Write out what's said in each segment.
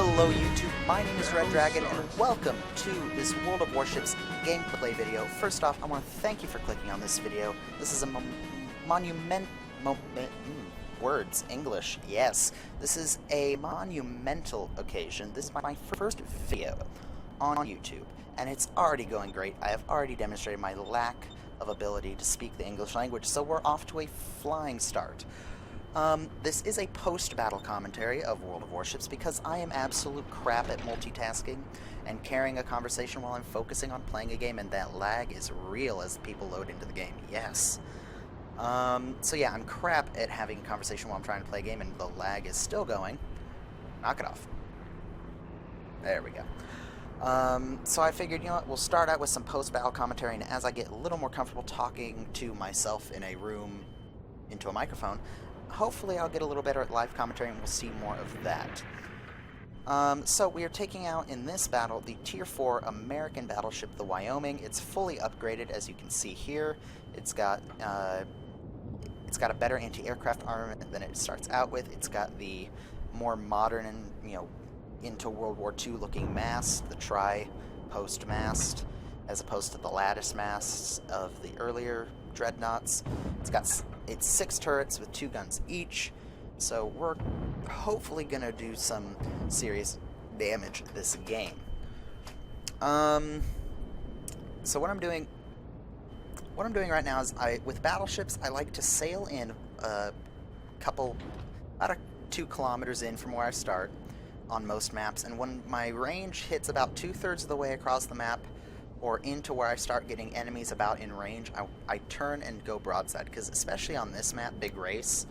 Hello YouTube, my name is Red Dragon and welcome to this World of Warships gameplay video. First off, I want to thank you for clicking on this video. This is a words, English, yes. This is a monumental occasion. This is my first video on YouTube, and it's already going great. I have already demonstrated my lack of ability to speak the English language, so we're off to a flying start. This is a post-battle commentary of World of Warships because I am absolute crap at multitasking and carrying a conversation while I'm focusing on playing a game, and that lag is real as people load into the game, yes. So yeah, I'm crap at having a conversation while I'm trying to play a game, and the lag is still going. Knock it off. There we go. So I figured, you know what, we'll start out with some post-battle commentary, and as I get a little more comfortable talking to myself in a room into a microphone, hopefully I'll get a little better at live commentary and we'll see more of that. So we are taking out in this battle the Tier 4 American battleship, the Wyoming. It's fully upgraded, as you can see here. It's got a better anti-aircraft armament than it starts out with. It's got the more modern and, you know, into World War II looking mast, the tri-post mast, as opposed to the lattice masts of the earlier dreadnoughts. It's 6 turrets with 2 guns each, so we're hopefully gonna do some serious damage this game. So what I'm doing right now is with battleships, I like to sail in about 2 kilometers in from where I start on most maps, and when my range hits about 2/3 of the way across the map or into where I start getting enemies about in range, I turn and go broadside, because especially on this map, Big Race,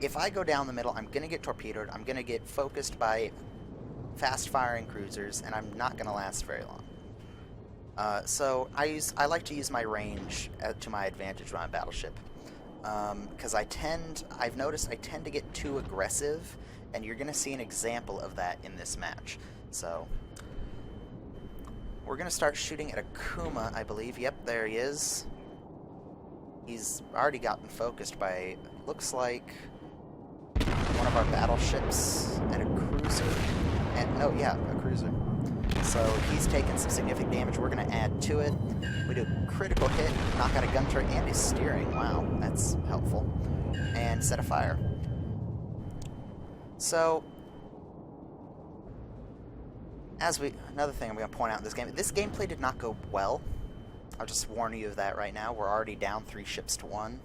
if I go down the middle, I'm going to get torpedoed, I'm going to get focused by fast-firing cruisers, and I'm not going to last very long. So I like to use my range to my advantage on a battleship, because I've noticed I tend to get too aggressive, and you're going to see an example of that in this match. So we're going to start shooting at a Kuma, I believe. Yep, there he is. He's already gotten focused by, looks like, one of our battleships and a cruiser. And, no, yeah, a cruiser. So he's taken some significant damage. We're going to add to it. We do a critical hit, knock out a gun turret and his steering. Wow, that's helpful. And set a fire. So, another thing I'm going to point out in this gameplay did not go well. I'll just warn you of that right now. We're already down 3 ships to 1.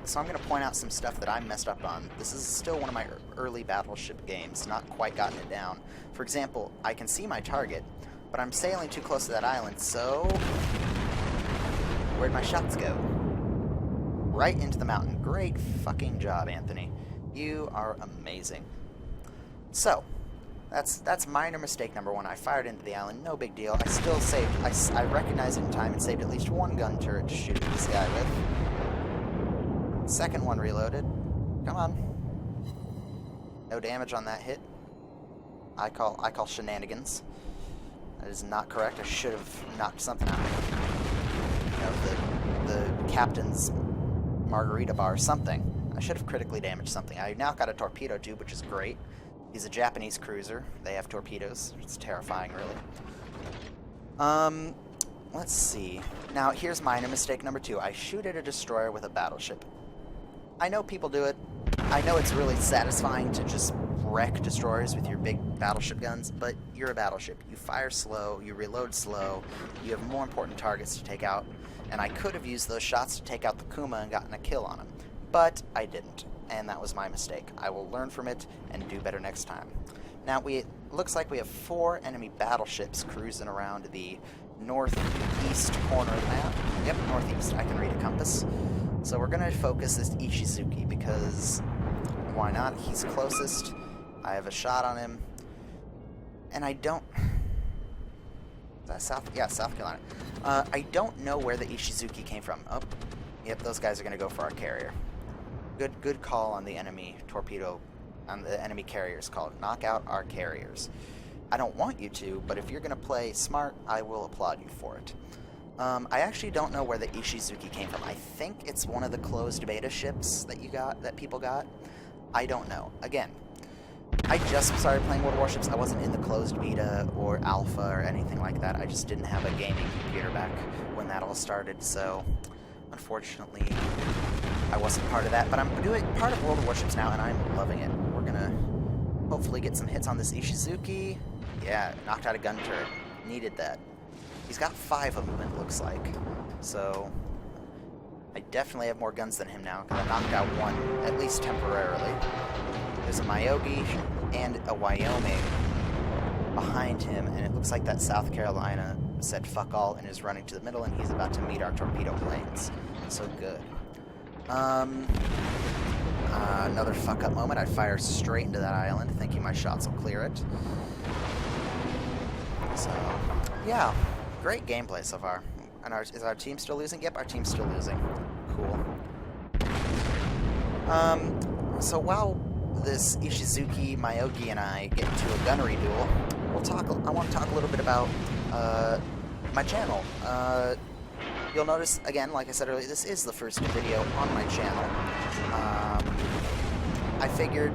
So I'm going to point out some stuff that I messed up on. This is still one of my early battleship games, not quite gotten it down. For example, I can see my target, but I'm sailing too close to that island, so where'd my shots go? Right into the mountain. Great fucking job, Anthony. You are amazing. So, that's minor mistake number 1. I fired into the island, no big deal. I still saved, I recognized it in time and saved at least 1 gun turret to shoot this guy with. Second one reloaded. Come on. No damage on that hit. I call shenanigans. That is not correct. I should have knocked something out. You know, the captain's margarita bar or something. I should have critically damaged something. I now got a torpedo tube, which is great. He's a Japanese cruiser. They have torpedoes. It's terrifying, really. Let's see. Now, here's minor mistake number 2. I shoot at a destroyer with a battleship. I know people do it. I know it's really satisfying to just wreck destroyers with your big battleship guns, but you're a battleship. You fire slow, you reload slow, you have more important targets to take out, and I could have used those shots to take out the Kuma and gotten a kill on him, but I didn't, and that was my mistake. I will learn from it and do better next time. Now, looks like we have 4 enemy battleships cruising around the northeast corner of the map. Yep, northeast. I can read a compass. So we're going to focus this Ishizuki because why not? He's closest. I have a shot on him. And I don't... Is that South? Yeah, South Carolina. I don't know where the Ishizuki came from. Oh, yep, those guys are going to go for our carrier. Good call on the enemy torpedo, on the enemy carrier's call. Knock out our carriers. I don't want you to, but if you're going to play smart, I will applaud you for it. I actually don't know where the Ishizuki came from. I think it's one of the closed beta ships that people got. I don't know. Again, I just started playing World of Warships. I wasn't in the closed beta or alpha or anything like that. I just didn't have a gaming computer back when that all started, so unfortunately I wasn't part of that. But I'm doing part of World of Warships now, and I'm loving it. We're gonna hopefully get some hits on this Ishizuki. Yeah, knocked out a gun turret. Needed that. He's got 5 of them, it looks like. So I definitely have more guns than him now, because I knocked out one, at least temporarily. There's a Myogi and a Wyoming behind him, and it looks like that South Carolina said fuck all and is running to the middle, and he's about to meet our torpedo planes. So good. Another fuck up moment. I fire straight into that island, thinking my shots will clear it. So, yeah, great gameplay so far. And is our team still losing? Yep, our team's still losing. Cool. So while this Ishizuki, Myogi, and I get into a gunnery duel, I want to talk a little bit about my channel. You'll notice, again, like I said earlier, this is the first video on my channel. I figured,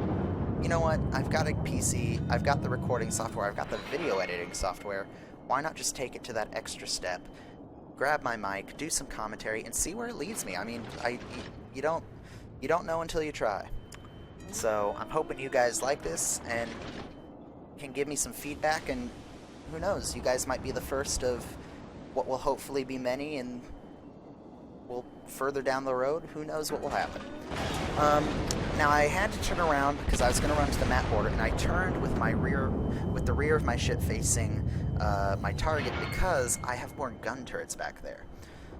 you know what, I've got a PC, I've got the recording software, I've got the video editing software, why not just take it to that extra step, grab my mic, do some commentary, and see where it leads me. I mean, you don't know until you try. So I'm hoping you guys like this and can give me some feedback, and who knows, you guys might be the first of what will hopefully be many, and we'll further down the road, who knows what will happen. Now I had to turn around because I was going to run to the map border, and I turned with the rear of my ship facing my target because I have more gun turrets back there.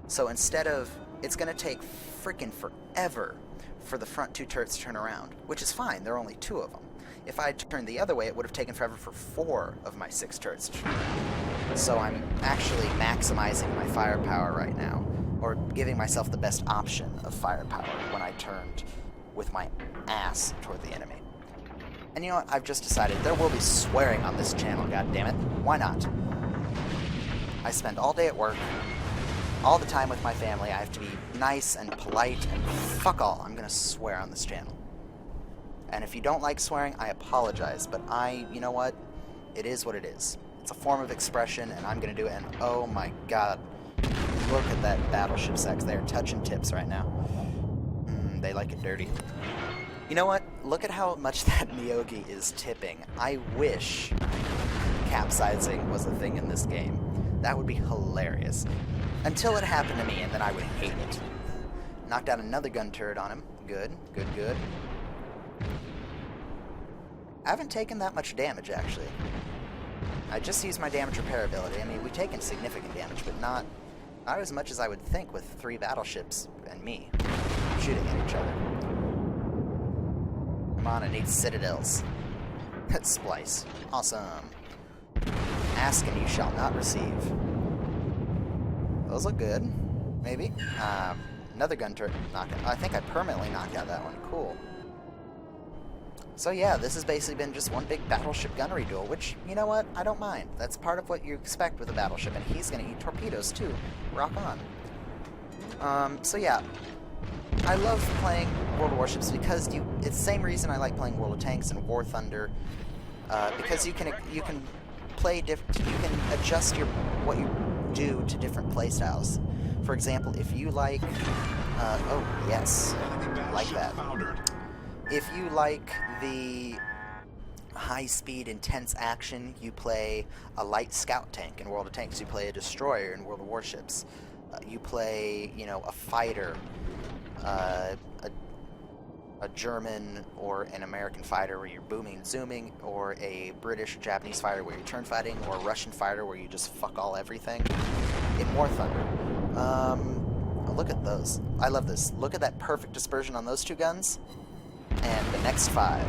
So instead of, it's going to take freaking forever for the front 2 turrets to turn around, which is fine, there are only 2 of them. If I had turned the other way, it would have taken forever for 4 of my 6 turrets to turn around. So I'm actually maximizing my firepower right now, or giving myself the best option of firepower when I turned with my ass toward the enemy. And you know what, I've just decided there will be swearing on this channel, goddammit. Why not? I spend all day at work, all the time with my family. I have to be nice and polite, and fuck all, I'm gonna swear on this channel. And if you don't like swearing, I apologize, but you know what? It is what it is. It's a form of expression, and I'm gonna do it, and oh my god, look at that battleship sex. They're touching tips right now. They like it dirty. You know what? Look at how much that Myogi is tipping. I wish capsizing was a thing in this game. That would be hilarious. Until it happened to me, and then I would hate it. Knocked out another gun turret on him. Good, good, good. I haven't taken that much damage, actually. I just used my damage repair ability. I mean, we've taken significant damage, but not as much as I would think with 3 battleships and me shooting at each other. Come on, I need citadels. That's splice. Awesome. Ask and you shall not receive. Those look good. Maybe. Another gun turret knocked out. I think I permanently knocked out that one. Cool. So yeah, this has basically been just one big battleship gunnery duel, which, you know what, I don't mind. That's part of what you expect with a battleship, and he's going to eat torpedoes too. Rock on. So yeah, I love playing World of Warships because it's the same reason I like playing World of Tanks and War Thunder, because you can play you can adjust what you do to different playstyles. For example, if you like, oh yes, like that. If you like the high-speed, intense action, you play a light scout tank in World of Tanks. You play a destroyer in World of Warships. You play, you know, a fighter, a German or an American fighter where you're booming and zooming, or a British or Japanese fighter where you're turn fighting, or a Russian fighter where you just fuck all everything. In War Thunder. Look at those. I love this. Look at that perfect dispersion on those 2 guns. And the next 5.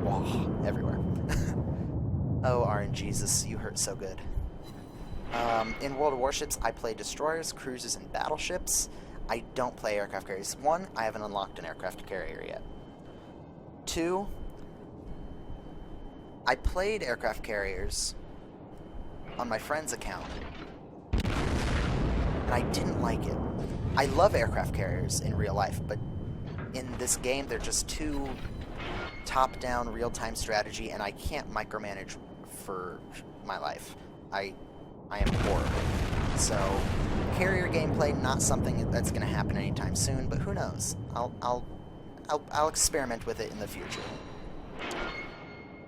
Whoa, everywhere. Oh, RNGesus, you hurt so good. In World of Warships, I play destroyers, cruisers, and battleships. I don't play aircraft carriers. 1, I haven't unlocked an aircraft carrier yet. 2, I played aircraft carriers on my friend's account, and I didn't like it. I love aircraft carriers in real life, but in this game, they're just too top-down real-time strategy, and I can't micromanage for my life. I am horrible. So, carrier gameplay, not something that's going to happen anytime soon, but who knows? I'll experiment with it in the future.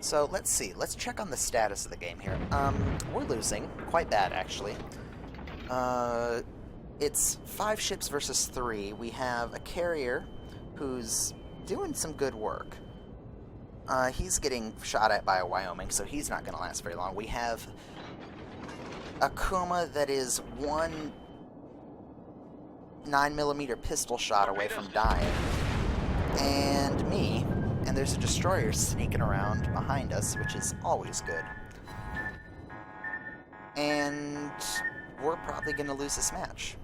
So, let's see. Let's check on the status of the game here. We're losing. Quite bad, actually. It's 5 ships versus 3. We have a carrier who's doing some good work. He's getting shot at by a Wyoming, so he's not going to last very long. We have a Kuma that is one 9mm pistol shot away from dying. And me, and there's a destroyer sneaking around behind us, which is always good. And we're probably going to lose this match.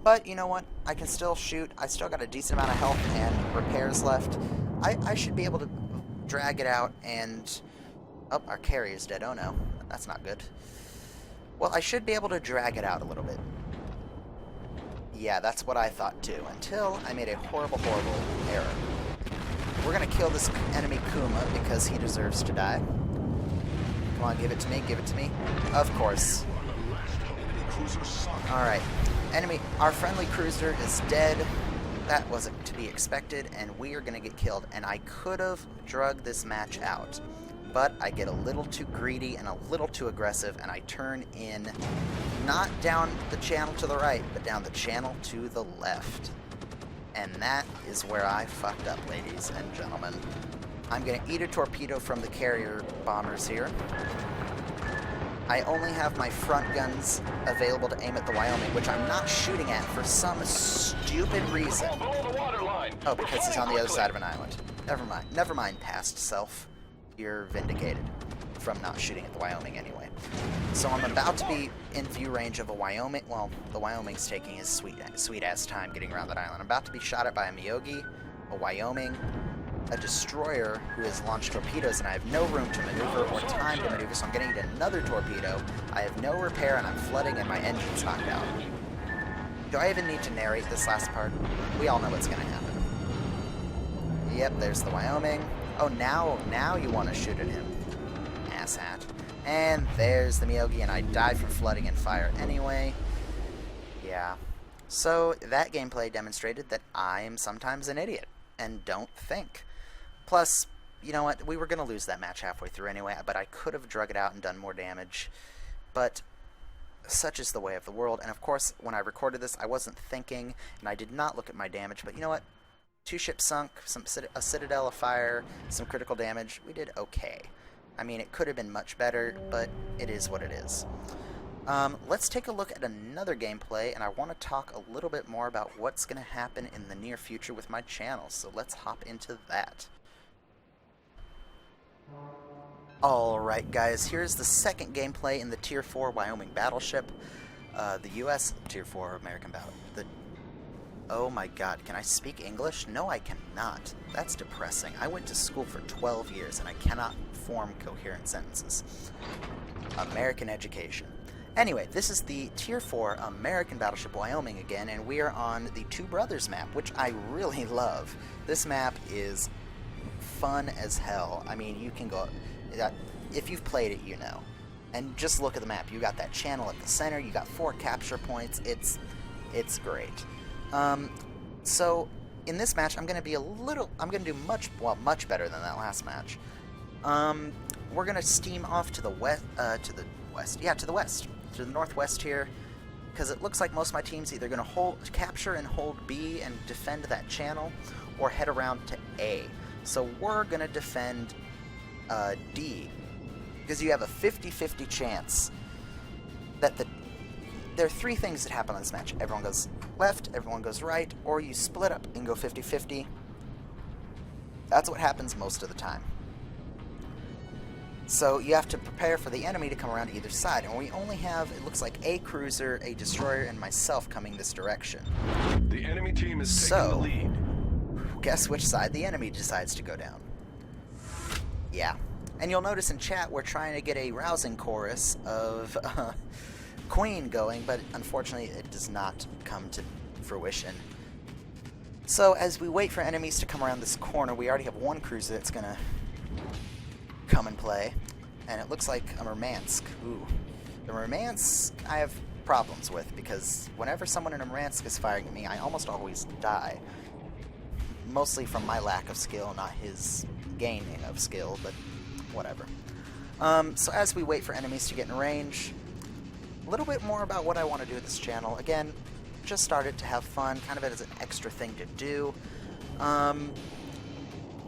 But you know what? I can still shoot. I still got a decent amount of health and repairs left. I should be able to drag it out and... Oh, our carrier's dead. Oh no. That's not good. Well, I should be able to drag it out a little bit. Yeah, that's what I thought too, until I made a horrible, horrible error. We're gonna kill this enemy Kuma because he deserves to die. Come on, give it to me, give it to me. Of course. Alright. Our friendly cruiser is dead. That wasn't to be expected, and we are gonna get killed. And I could have drugged this match out, but I get a little too greedy and a little too aggressive, and I turn in, not down the channel to the right, but down the channel to the left. And that is where I fucked up, ladies and gentlemen. I'm going to eat a torpedo from the carrier bombers here. I only have my front guns available to aim at the Wyoming, which I'm not shooting at for some stupid reason. Oh, because he's on the other side of an island. Never mind. Never mind, past self. You're vindicated from not shooting at the Wyoming anyway. So I'm about to be in view range of a Wyoming. Well, the Wyoming's taking his sweet-ass time getting around that island. I'm about to be shot at by a Miyogi, a Wyoming, a destroyer who has launched torpedoes, and I have no room to maneuver or time to maneuver, so I'm going to eat another torpedo. I have no repair, and I'm flooding, and my engine's knocked out. Do I even need to narrate this last part? We all know what's going to happen. Yep, there's the Wyoming. Oh, now you want to shoot at him. Asshat. And there's the Miyogi, and I die from flooding and fire anyway. Yeah. So, that gameplay demonstrated that I am sometimes an idiot and don't think. Plus, you know what? We were going to lose that match halfway through anyway, but I could have drug it out and done more damage. But such is the way of the world. And of course, when I recorded this, I wasn't thinking, and I did not look at my damage. But you know what? 2 ships sunk, a citadel afire, some critical damage. We did okay. I mean, it could have been much better, but it is what it is. Let's take a look at another gameplay, and I want to talk a little bit more about what's going to happen in the near future with my channel. So let's hop into that. Alright guys, here's the second gameplay in the Tier 4 Wyoming battleship. The US Tier 4 American battle. Oh my god, can I speak English? No, I cannot. That's depressing. I went to school for 12 years and I cannot form coherent sentences. American education. Anyway, this is the Tier 4 American battleship Wyoming again, and we are on the Two Brothers map, which I really love. This map is fun as hell. I mean, you can go... If you've played it, you know. And just look at the map. You got that channel at the center, you got 4 capture points. It's great. So in this match, I'm going to do much better than that last match. We're going to steam off to the to the northwest here, because it looks like most of my team's either going to capture and hold B and defend that channel, or head around to A. So we're going to defend D, because you have a 50-50 chance that there are 3 things that happen in this match. Everyone goes left, everyone goes right, or you split up and go 50-50. That's what happens most of the time. So you have to prepare for the enemy to come around either side, and we only have, it looks like, a cruiser, a destroyer, and myself coming this direction. The enemy team is taking the lead. Guess which side the enemy decides to go down. Yeah. And you'll notice in chat we're trying to get a rousing chorus of Queen going, but unfortunately it does not come to fruition. So as we wait for enemies to come around this corner, we already have one cruiser that's gonna come and play, and it looks like a Murmansk. Ooh. The Murmansk I have problems with, because whenever someone in a Murmansk is firing at me, I almost always die. Mostly from my lack of skill, not his gaining of skill, but whatever. So as we wait for enemies to get in range, a little bit more about what I want to do with this channel. Again, just started to have fun, kind of as an extra thing to do.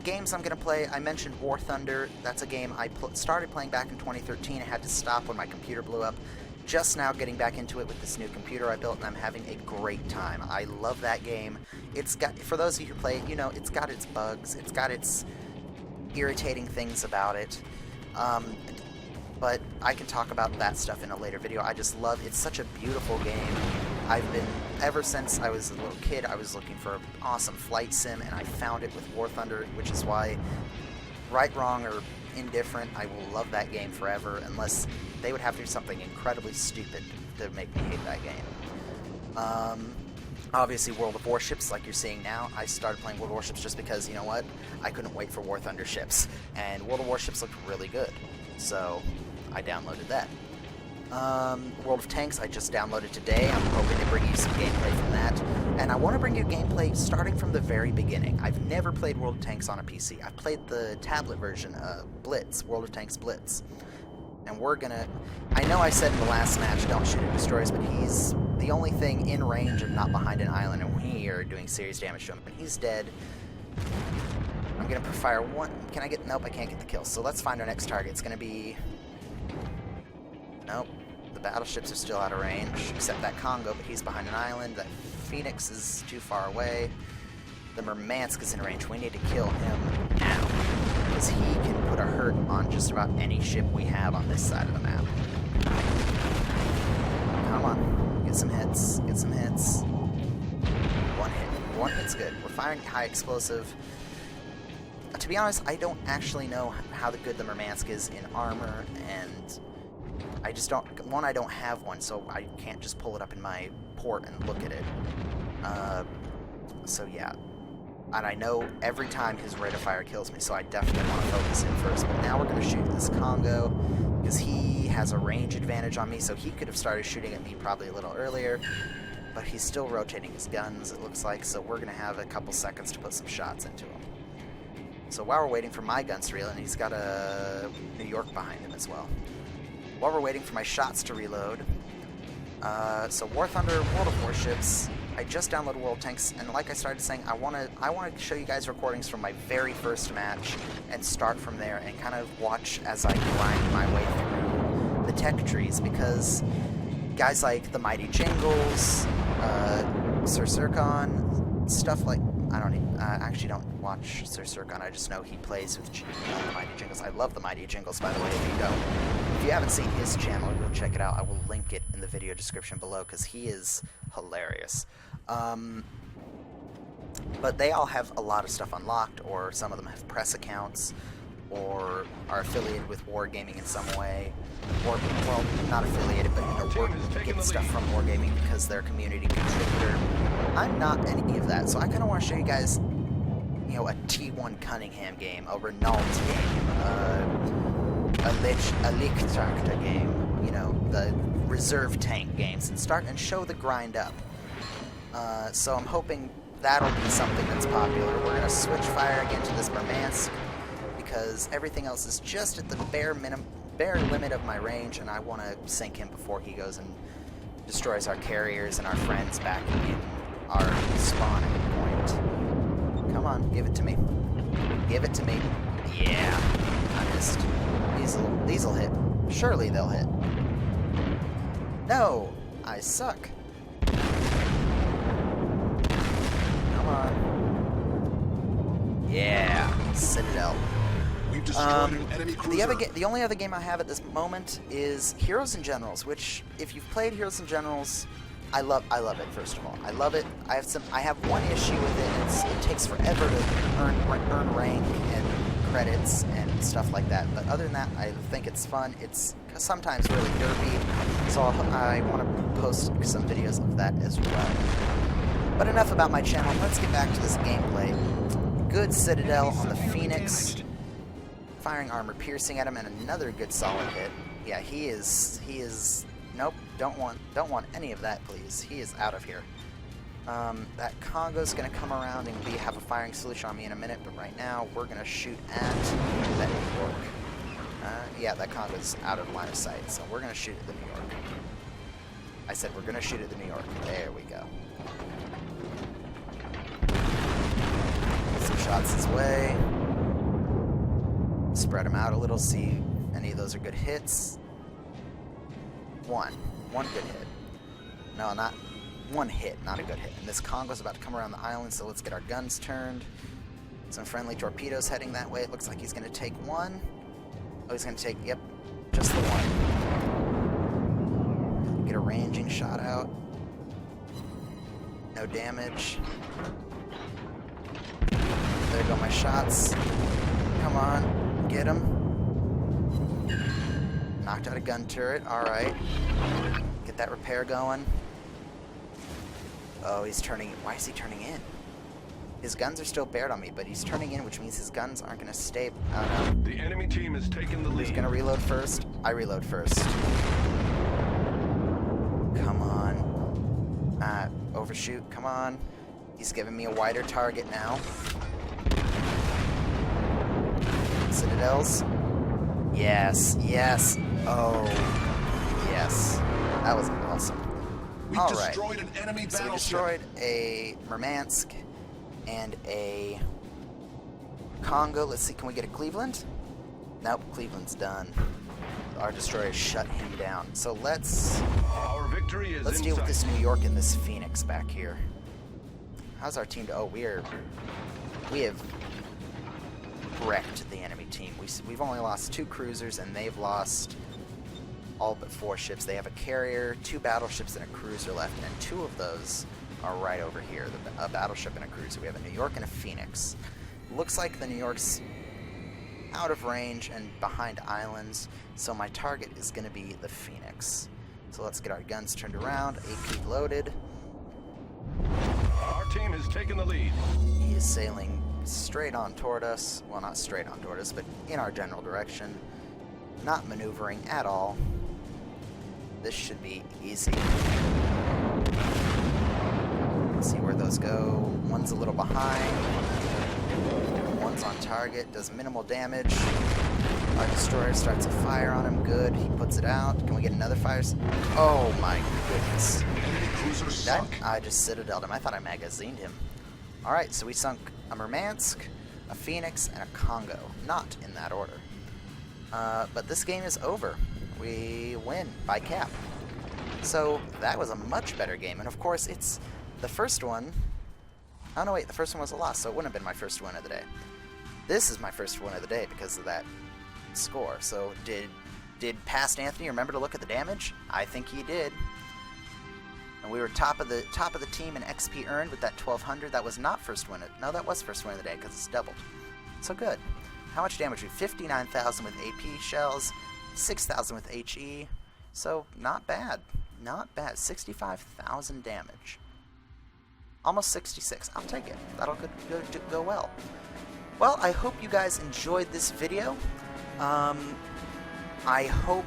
Games I'm going to play, I mentioned War Thunder. That's a game I started playing back in 2013. I had to stop when my computer blew up. Just now getting back into it with this new computer I built, and I'm having a great time. I love that game. It's got, for those of you who play it, you know, it's got its bugs. It's got its irritating things about it. But I can talk about that stuff in a later video. I just love, it's such a beautiful game. I've been, ever since I was a little kid, I was looking for an awesome flight sim, and I found it with War Thunder, which is why, right, wrong, or indifferent, I will love that game forever, unless they would have to do something incredibly stupid to make me hate that game. Obviously, World of Warships, like you're seeing now, I started playing World of Warships just because, you know what, I couldn't wait for War Thunder ships, and World of Warships looked really good, so I downloaded that. World of Tanks, I just downloaded today. I'm hoping to bring you some gameplay from that. And I want to bring you gameplay starting from the very beginning. I've never played World of Tanks on a PC. I've played the tablet version of Blitz, World of Tanks Blitz. And we're gonna... I know I said in the last match, don't shoot at destroyers, but he's the only thing in range and not behind an island, and we are doing serious damage to him. But he's dead. I'm gonna fire one... Can I get... Nope, I can't get the kill. So let's find our next target. It's gonna be... Nope. The battleships are still out of range, except that Congo, but he's behind an island. That Phoenix is too far away. The Murmansk is in range. We need to kill him now, because he can put a hurt on just about any ship we have on this side of the map. Come on. Get some hits. Get some hits. One hit. One hit's good. We're firing high explosive. To be honest, I don't actually know how good the Murmansk is in armor, and I just don't... One, I don't have one, so I can't just pull it up in my port and look at it. So yeah. And I know every time his rate of fire kills me, so I definitely want to focus in first. But now we're going to shoot this Congo, because he has a range advantage on me, so he could have started shooting at me probably a little earlier. But he's still rotating his guns, it looks like, so we're going to have a couple seconds to put some shots into him. So while we're waiting for my guns to reload, and he's got a New York behind him as well. While we're waiting for my shots to reload, so War Thunder, World of Warships, I just downloaded World Tanks, and like I started saying, I want to show you guys recordings from my very first match, and start from there, and kind of watch as I grind my way through the tech trees, because guys like the Mighty Jingles, Sir Sircon, stuff like... I actually don't watch Sir Sircon, I just know he plays with the Mighty Jingles. I love the Mighty Jingles, by the way, if you don't. If you haven't seen his channel, go check it out. I will link it in the video description below, because he is hilarious. But they all have a lot of stuff unlocked, or some of them have press accounts, or are affiliated with Wargaming in some way, or, well, not affiliated, but get stuff from Wargaming because they're a community contributor. I'm not any of that, so I kind of want to show you guys, you know, a T1 Cunningham game, a Renault game, a Lichtractor game, you know, the reserve tank games, and start and show the grind up. So I'm hoping that'll be something that's popular. We're going to switch fire again to this Murmansk, because everything else is just at the bare limit of my range, and I want to sink him before he goes and destroys our carriers and our friends back in our spawning point. Come on, give it to me. Give it to me. Yeah, I missed. These'll hit. Surely they'll hit. No, I suck. Come on. Yeah, Citadel. The only other game I have at this moment is Heroes and Generals, which, if you've played Heroes and Generals, I love it. First of all, I love it. I have one issue with it. It takes forever to earn rank and credits and stuff like that. But other than that, I think it's fun. It's sometimes really derpy, so I want to post some videos of that as well. But enough about my channel. Let's get back to this gameplay. Good Citadel on the Phoenix. Firing armor piercing at him, and another good solid hit. Yeah, he is. Nope, don't want any of that, please. He is out of here. That Congo's gonna come around and have a firing solution on me in a minute, but right now we're gonna shoot at that New York. Yeah, that Congo's out of line of sight, so we're gonna shoot at the New York. I said we're gonna shoot at the New York. There we go. Some shots his way. Spread them out a little, see if any of those are good hits. One good hit. No, not one hit, not a good hit. And this Congo's about to come around the island, so let's get our guns turned. Some friendly torpedoes heading that way. It looks like he's going to take one. Oh, he's going to take, yep, just the one. Get a ranging shot out. No damage. There go my shots. Come on, get him. Knocked out a gun turret, alright. Get that repair going. Oh, he's turning. Why is he turning in? His guns are still bared on me, but he's turning in, which means his guns aren't going to stay. Oh no. The enemy team has taken the lead. He's going to reload first. I reload first. Come on. Overshoot. Come on. He's giving me a wider target now. Citadels. Yes. Yes. Oh. Yes. That was awesome. We destroyed an enemy battleship. So we destroyed a Murmansk and a Congo. Let's see, can we get a Cleveland? Nope, Cleveland's done. Our destroyer shut him down. So let's deal with this New York and this Phoenix back here. How's our team? Oh, we have wrecked the enemy team. We've only lost 2 cruisers, and they've lost all but 4 ships. They have a carrier, 2 battleships, and a cruiser left, and 2 of those are right over here, a battleship and a cruiser. We have a New York and a Phoenix. Looks like the New York's out of range and behind islands, so my target is going to be the Phoenix. So let's get our guns turned around, AP loaded. Our team has taken the lead. He is sailing straight on toward us. Well, not straight on toward us, but in our general direction. Not maneuvering at all. This should be easy. Let's see where those go. One's a little behind. One's on target. Does minimal damage. Our destroyer starts a fire on him. Good. He puts it out. Can we get another fire? Oh my goodness. I just citadeled him. I thought I magazined him. Alright, so we sunk a Murmansk, a Phoenix, and a Congo. Not in that order. But this game is over. We win by cap. So that was a much better game. And of course, it's the first one. Oh no, wait, the first one was a loss, so it wouldn't have been my first win of the day. This is my first win of the day because of that score. So did Past Anthony remember to look at the damage? I think he did. And we were top of the team in XP earned with that 1200. That was not first win. No, that was first win of the day because it's doubled. So good. How much damage? We 59,000 with AP shells, 6,000 with HE. So not bad. Not bad. 65,000 damage. Almost 66. I'll take it. That'll go well. Well, I hope you guys enjoyed this video. I hope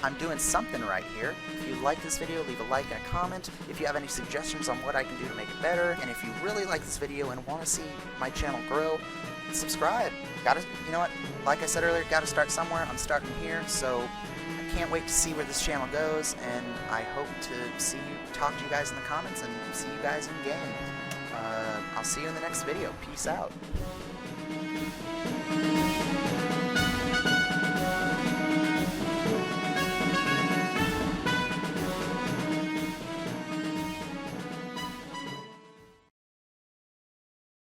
I'm doing something right here. If you like this video, leave a like and a comment. If you have any suggestions on what I can do to make it better, and if you really like this video and want to see my channel grow, subscribe. You know what? Like I said earlier, gotta start somewhere. I'm starting here, so I can't wait to see where this channel goes, and I hope to talk to you guys in the comments and see you guys in game. I'll see you in the next video. Peace out.